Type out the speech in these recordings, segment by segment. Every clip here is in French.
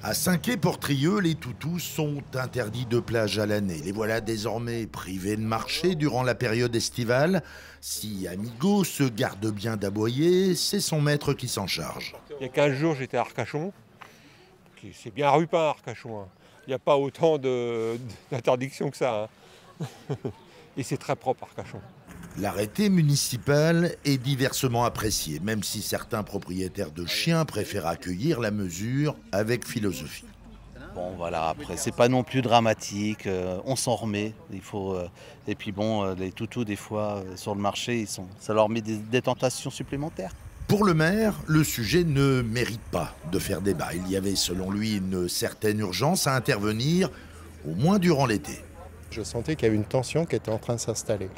À Saint-Quay-Portrieux, les toutous sont interdits de plage à l'année. Les voilà désormais privés de marché durant la période estivale. Si Amigo se garde bien d'aboyer, c'est son maître qui s'en charge. Il y a 15 jours, j'étais à Arcachon. C'est bien Rupin, Arcachon. Il n'y a pas autant d'interdictions que ça. Et c'est très propre, Arcachon. L'arrêté municipal est diversement apprécié, même si certains propriétaires de chiens préfèrent accueillir la mesure avec philosophie. Bon voilà, après c'est pas non plus dramatique, on s'en remet, et puis bon, les toutous des fois sur le marché, ça leur met des tentations supplémentaires. Pour le maire, le sujet ne mérite pas de faire débat. Il y avait selon lui une certaine urgence à intervenir, au moins durant l'été. Je sentais qu'il y avait une tension qui était en train de s'installer.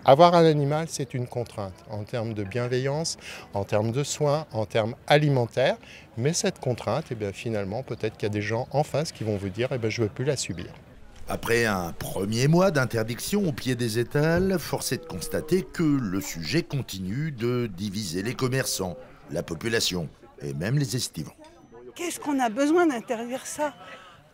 Avoir un animal, c'est une contrainte en termes de bienveillance, en termes de soins, en termes alimentaires. Mais cette contrainte, finalement, peut-être qu'il y a des gens en face qui vont vous dire je ne veux plus la subir. Après un premier mois d'interdiction au pied des étals, force est de constater que le sujet continue de diviser les commerçants, la population et même les estivants. Qu'est-ce qu'on a besoin d'interdire ça ?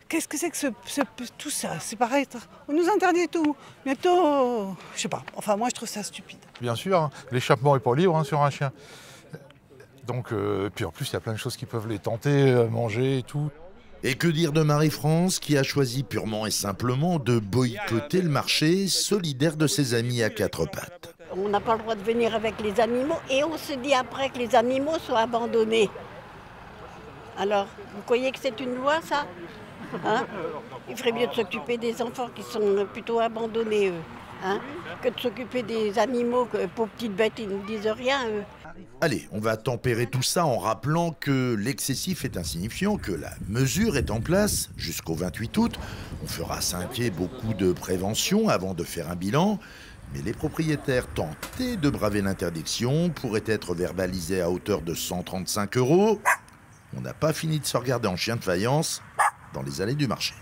Qu'est-ce que c'est que tout ça ? C'est pareil, on nous interdit tout. Bientôt, je sais pas. Enfin, moi, je trouve ça stupide. Bien sûr, l'échappement n'est pas libre sur un chien. Donc, puis en plus, il y a plein de choses qui peuvent les tenter, manger et tout. Et que dire de Marie-France qui a choisi purement et simplement de boycotter le marché, solidaire de ses amis à quatre pattes. On n'a pas le droit de venir avec les animaux et on se dit après que les animaux soient abandonnés. Alors, vous croyez que c'est une loi, ça ? Il ferait mieux de s'occuper des enfants qui sont plutôt abandonnés, eux, que de s'occuper des animaux, que pauvres petites bêtes, ils ne disent rien, eux. Allez, on va tempérer tout ça en rappelant que l'excessif est insignifiant, que la mesure est en place jusqu'au 28 août. On fera à Saint-Quay beaucoup de prévention avant de faire un bilan. Mais les propriétaires tentés de braver l'interdiction pourraient être verbalisés à hauteur de 135 €. On n'a pas fini de se regarder en chien de faïence dans les allées du marché.